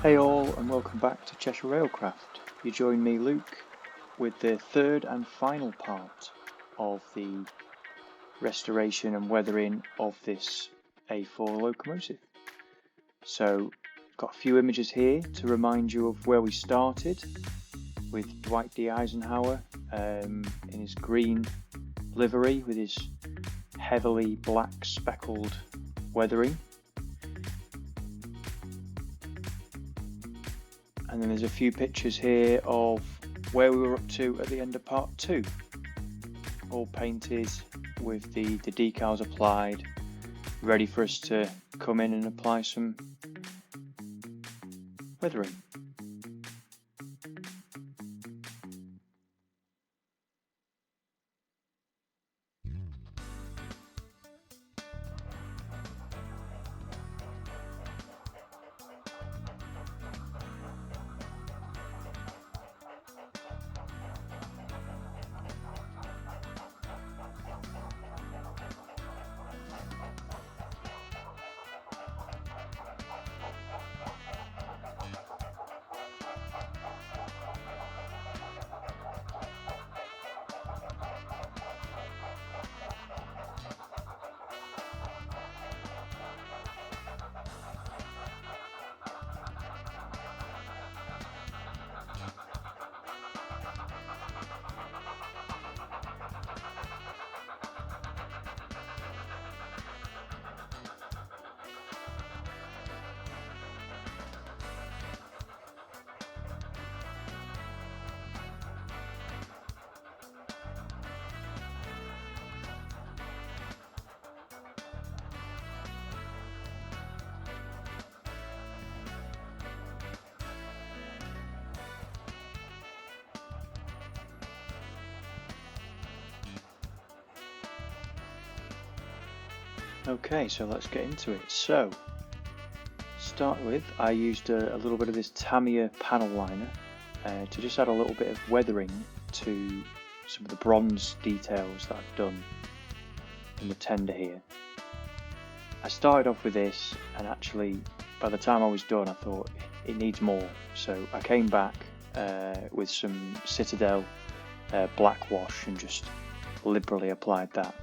Hey all, and welcome back to Cheshire Railcraft. You join me, Luke, with the third and final part of the restoration and weathering of this A4 locomotive. So, got a few images here to remind you of where we started with Dwight D. Eisenhower in his green livery with his heavily black speckled weathering. And then there's a few pictures here of where we were up to at the end of part 2. All painted with the decals applied, ready for us to come in and apply some weathering. Okay, so let's get into it. So, start with, I used a little bit of this Tamiya panel liner to just add a little bit of weathering to some of the bronze details that I've done in the tender here. I started off with this, and actually by the time I was done I thought it needs more, so I came back with some Citadel black wash and just liberally applied that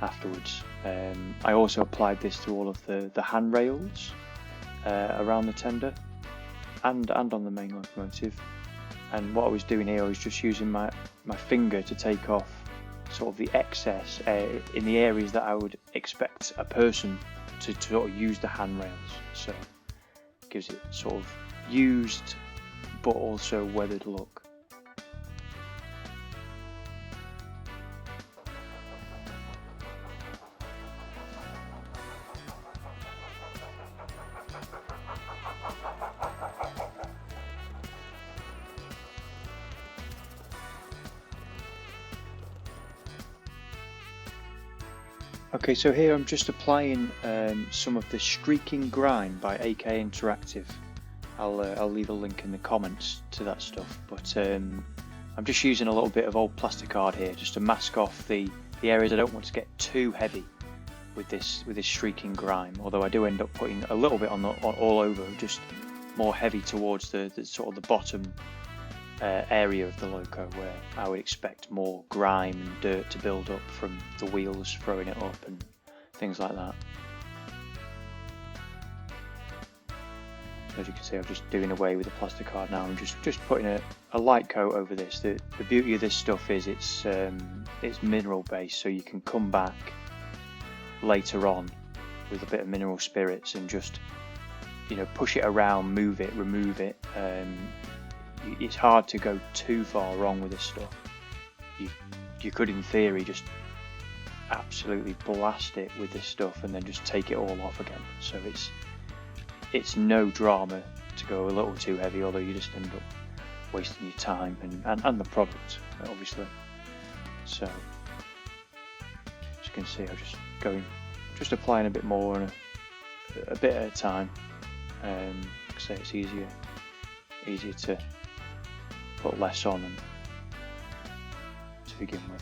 afterwards. I also applied this to all of the handrails around the tender and on the main locomotive, and what I was doing here, I was just using my finger to take off sort of the excess in the areas that I would expect a person to sort of use the handrails, so it gives it sort of used but also weathered look. Okay, so here I'm just applying some of the Streaking Grime by AK Interactive. I'll leave a link in the comments to that stuff, but I'm just using a little bit of old plasticard here just to mask off the areas I don't want to get too heavy with this Streaking Grime, although I do end up putting a little bit on all over, just more heavy towards the sort of the bottom area of the loco where I would expect more grime and dirt to build up from the wheels throwing it up and things like that. So as you can see, I'm just doing away with the plasticard now. I'm just putting a light coat over this. The beauty of this stuff is it's mineral based, so you can come back later on with a bit of mineral spirits and just, you know, push it around, move it, remove it. It's hard to go too far wrong with this stuff. You could, in theory, just absolutely blast it with this stuff and then just take it all off again. So it's no drama to go a little too heavy, although you just end up wasting your time and the product, obviously. So as you can see, I'm just applying a bit more and a bit at a time. Like I say, it's easier to put less on and to begin with.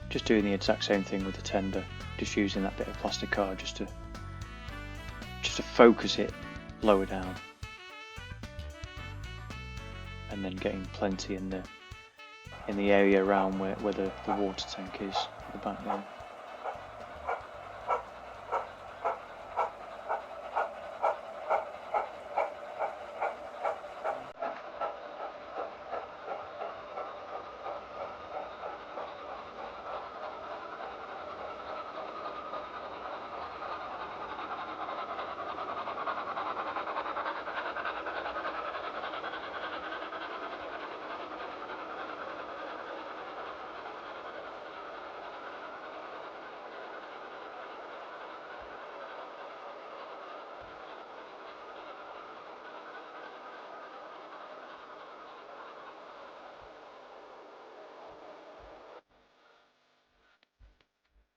Just doing the exact same thing with the tender, just using that bit of plastic card just to focus it lower down, and then getting plenty in the area around where the water tank is at the back there.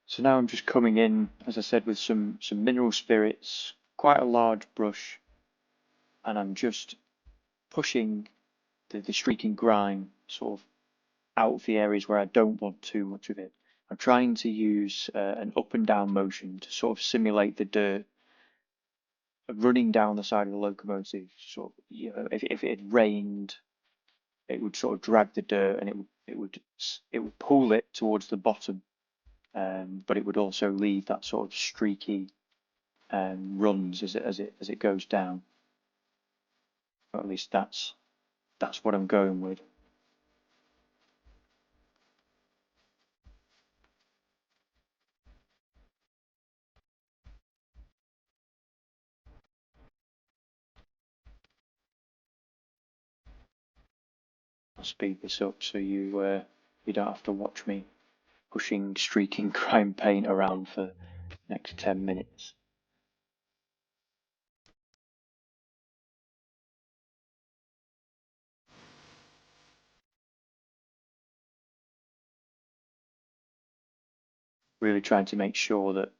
So now I'm just coming in, as I said, with some mineral spirits, quite a large brush, and I'm just pushing the streaking grime sort of out of the areas where I don't want too much of it. I'm trying to use an up and down motion to sort of simulate the dirt running down the side of the locomotive. Sort of, if it had rained, it would sort of drag the dirt and it would pull it towards the bottom. But it would also leave that sort of streaky runs as it goes down. Or at least that's what I'm going with. I'll speed this up so you don't have to watch me pushing streaking grime paint around for the next 10 minutes. Really trying to make sure that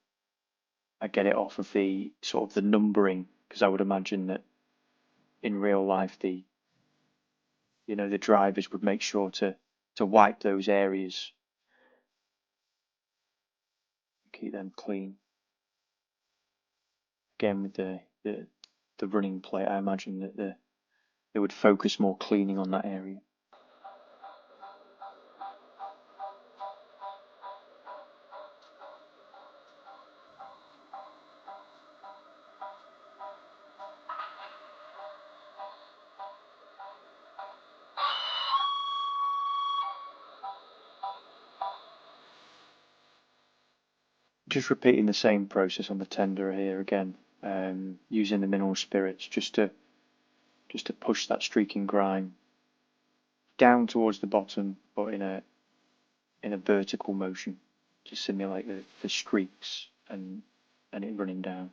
I get it off of the sort of the numbering, because I would imagine that in real life the drivers would make sure to wipe those areas, keep them clean. Again, with the running plate, I imagine that they would focus more cleaning on that area. Just repeating the same process on the tender here again, using the mineral spirits just to push that streaking grime down towards the bottom, but in a vertical motion to simulate the streaks and it running down.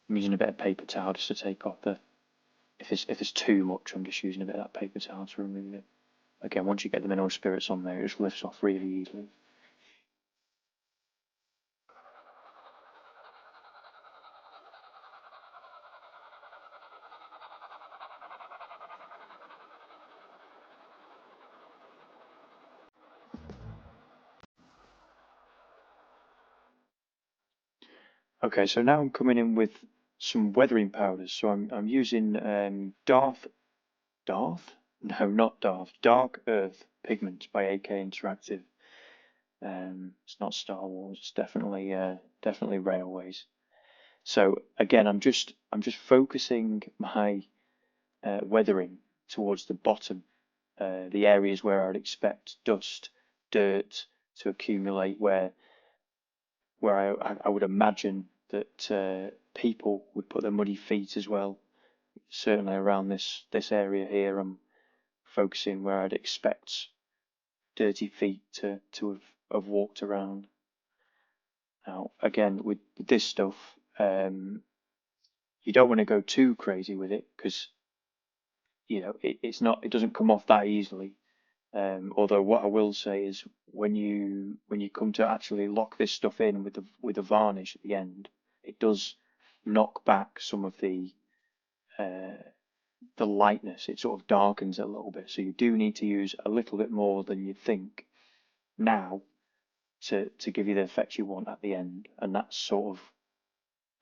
I'm using a bit of paper towel just to take off if it's too much, I'm just using a bit of that paper towel to remove it. Again, once you get the mineral spirits on there, it just lifts off really easily. Okay, so now I'm coming in with some weathering powders. So I'm using Darth? No, not Darth. Dark Earth Pigments by AK Interactive. It's not Star Wars. It's definitely Railways. So again, I'm just focusing my weathering towards the bottom, the areas where I'd expect dust, dirt to accumulate, where I would imagine that people would put their muddy feet as well. Certainly around this area here, I'm focusing where I'd expect dirty feet to have walked around. Now, again, with this stuff, you don't want to go too crazy with it because it doesn't come off that easily. Although what I will say is when you come to actually lock this stuff in with the varnish at the end, it does knock back some of the lightness. It sort of darkens it a little bit, so you do need to use a little bit more than you think now to give you the effect you want at the end. And that's sort of,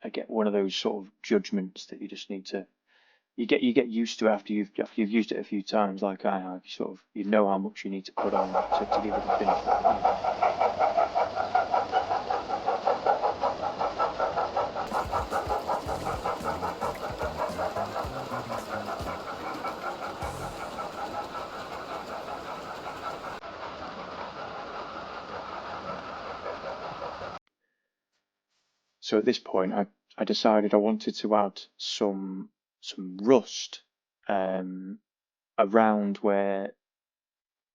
I get one of those sort of judgments that you just need to you get used to after you've used it a few times, like I have. You know how much you need to put on to give it the finish. So at this point, I decided I wanted to add some rust around where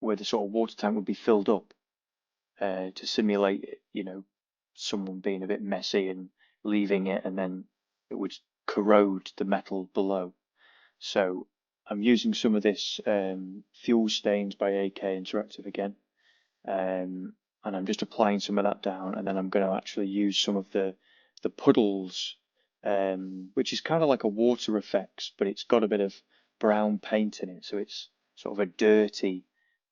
the sort of water tank would be filled up to simulate, someone being a bit messy and leaving it, and then it would corrode the metal below. So I'm using some of this fuel stains by AK Interactive again, and I'm just applying some of that down, and then I'm going to actually use some of the puddles, which is kind of like a water effects, but it's got a bit of brown paint in it, so it's sort of a dirty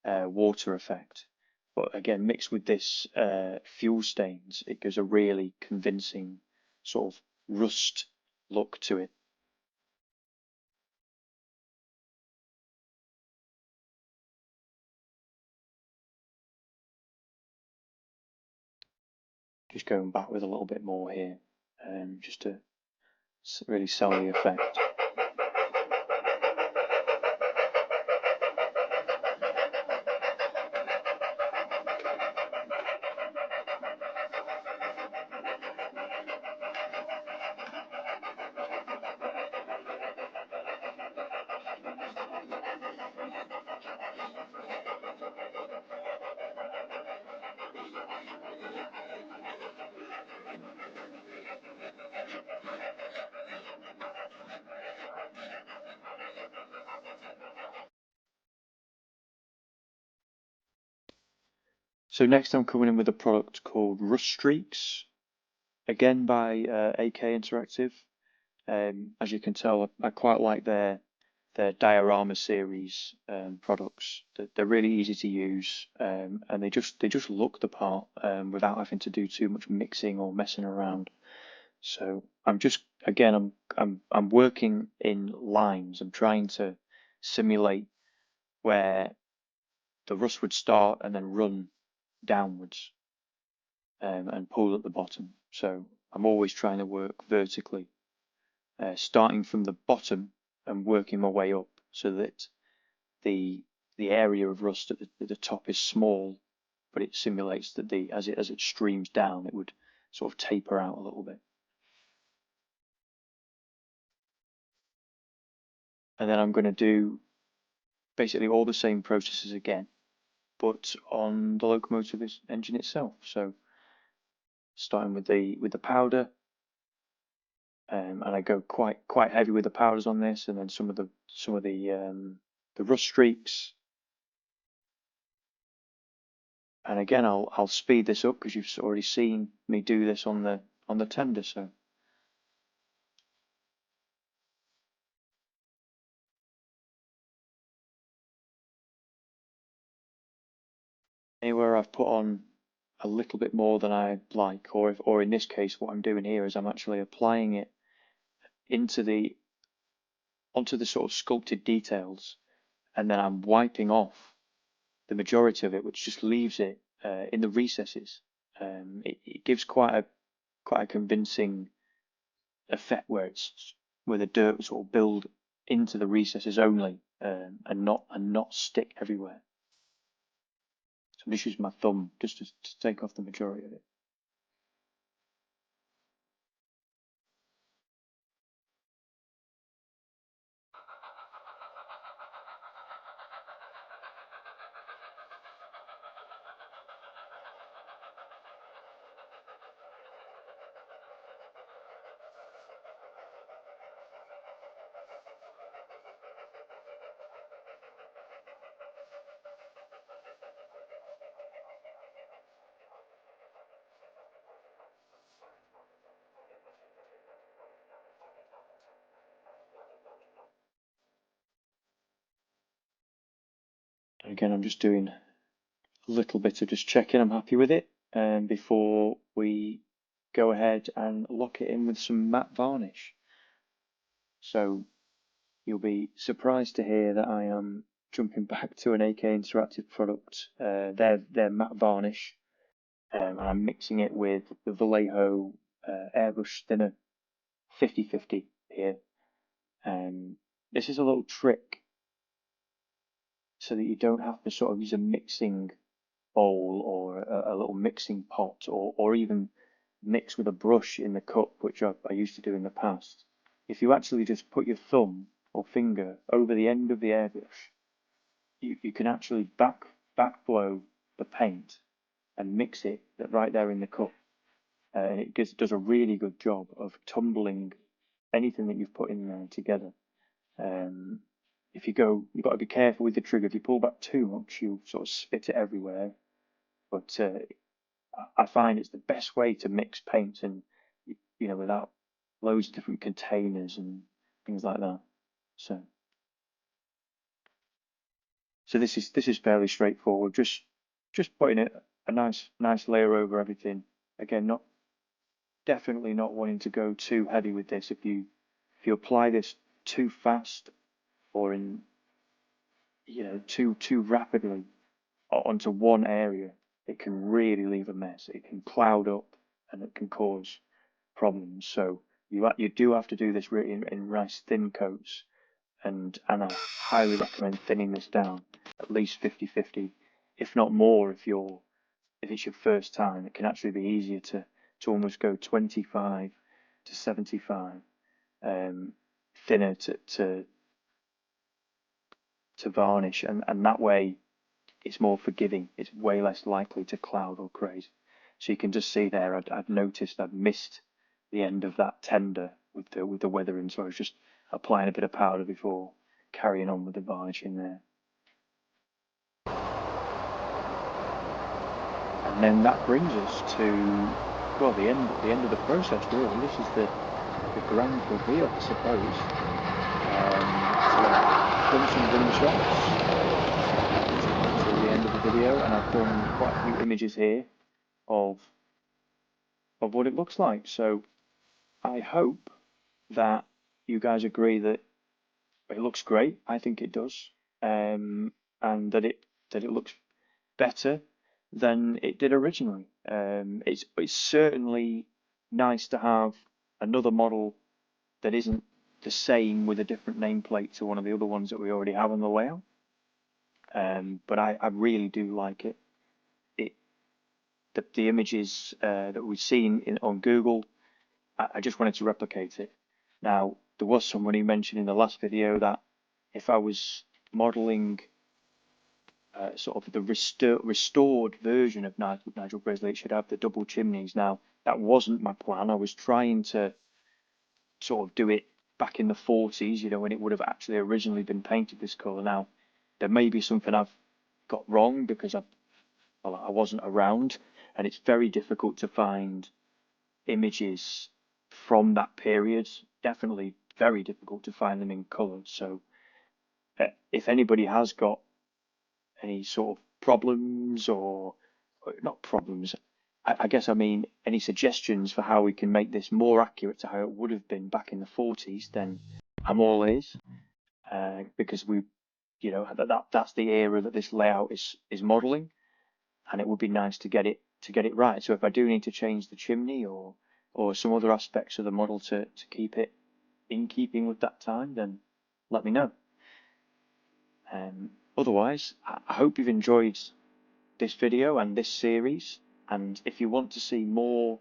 water effect. But again, mixed with this fuel stains, it gives a really convincing sort of rust look to it. Just going back with a little bit more here, just to really sell the effect. So next I'm coming in with a product called Rust Streaks, again by AK Interactive. As you can tell, I quite like their diorama series products. They're really easy to use, and they just look the part without having to do too much mixing or messing around. So I'm working in lines. I'm trying to simulate where the rust would start and then run downwards and pull at the bottom. So I'm always trying to work vertically, starting from the bottom and working my way up, so that the area of rust at the top is small, but it simulates that as it streams down, it would sort of taper out a little bit. And then I'm going to do basically all the same processes again, but on the locomotive engine itself. So starting with the powder, and I go quite heavy with the powders on this, and then some of the rust streaks. And again, I'll speed this up because you've already seen me do this on the tender. So anywhere I've put on a little bit more than I like, or in this case, what I'm doing here is I'm actually applying it onto the sort of sculpted details, and then I'm wiping off the majority of it, which just leaves it in the recesses. It gives quite a convincing effect where the dirt will sort of build into the recesses only, and not stick everywhere. So I'm just using my thumb just to take off the majority of it. Again, I'm just doing a little bit of just checking I'm happy with it before we go ahead and lock it in with some matte varnish. So you'll be surprised to hear that I am jumping back to an AK Interactive product, their matte varnish, and I'm mixing it with the Vallejo Airbrush thinner 50/50 here. This is a little trick so that you don't have to sort of use a mixing bowl or a little mixing pot, or even mix with a brush in the cup, which I used to do in the past. If you actually just put your thumb or finger over the end of the airbrush, you can actually backflow the paint and mix it right there in the cup. And it does a really good job of tumbling anything that you've put in there together. If you've got to be careful with the trigger. If you pull back too much, you'll sort of spit it everywhere. But I find it's the best way to mix paints, and without loads of different containers and things like that. So this is fairly straightforward. Just putting a nice layer over everything. Again, definitely not wanting to go too heavy with this. If you apply this too fast or in too rapidly onto one area, it can really leave a mess. It can cloud up and it can cause problems. So you do have to do this really in nice thin coats, and I highly recommend thinning this down at least 50/50, if not more. If it's your first time, it can actually be easier to almost go 25 to 75 thinner to varnish, and that way it's more forgiving. It's way less likely to cloud or craze. So you can just see there, I'd noticed I'd missed the end of that tender with the weathering, so I was just applying a bit of powder before carrying on with the varnishing there. And then that brings us to, well, the end of the process really. This is the grand reveal, I suppose. So I've done some vignettettes to the end of the video, and I've done quite a few images here of what it looks like. So I hope that you guys agree that it looks great. I think it does, and that it looks better than it did originally. It's certainly nice to have another model that isn't the same with a different nameplate to one of the other ones that we already have on the layout. But I really do like it. The images that we've seen on Google, I just wanted to replicate it. Now, there was someone who mentioned in the last video that if I was modeling sort of the restored version of Nigel Grizzly, it should have the double chimneys. Now, that wasn't my plan. I was trying to sort of do it back in the 40s, when it would have actually originally been painted this colour. Now, there may be something I've got wrong because I wasn't around, and it's very difficult to find images from that period. Definitely very difficult to find them in colour. So if anybody has got any sort of problems, or not problems, I guess I mean any suggestions for how we can make this more accurate to how it would have been back in the 40s, then I'm all ears, because that's the era that this layout is modelling, and it would be nice to get it right. So if I do need to change the chimney or some other aspects of the model to keep it in keeping with that time, then let me know. Otherwise, I hope you've enjoyed this video and this series, and if you want to see more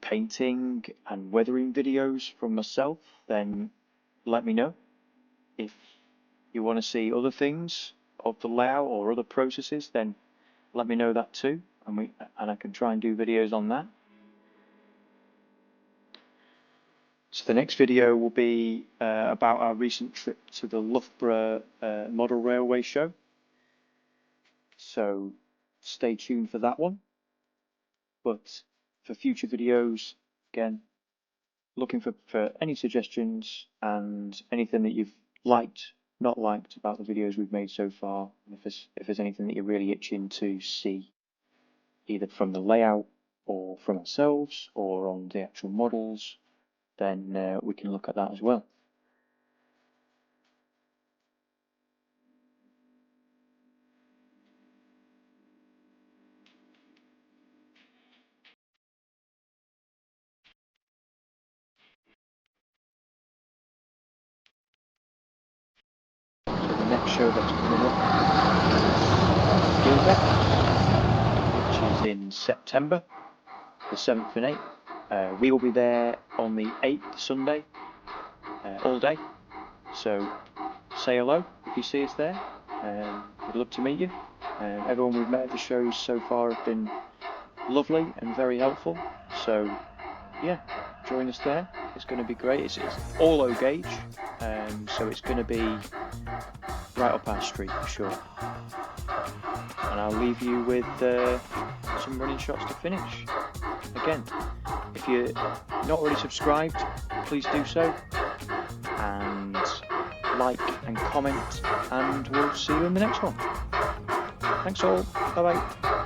painting and weathering videos from myself, then let me know. If you want to see other things of the layout or other processes, then let me know that too, and I can try and do videos on that. So the next video will be about our recent trip to the Loughborough Model Railway Show. So stay tuned for that one. But for future videos, again, looking for any suggestions and anything that you've liked, not liked about the videos we've made so far, and if there's anything that you're really itching to see, either from the layout or from ourselves or on the actual models, then we can look at that as well. The next show that's coming up is Gilbert, which is in September, the 7th and 8th. We will be there on the 8th, Sunday, all day. So say hello if you see us there. We'd love to meet you. Everyone we've met at the shows so far have been lovely and very helpful. So yeah, join us there. It's going to be great. It's all low gauge, so it's going to be right up our street for sure. And I'll leave you with some running shots to finish. Again, if you're not already subscribed, please do so, and like and comment, and we'll see you in the next one. Thanks all. Bye bye.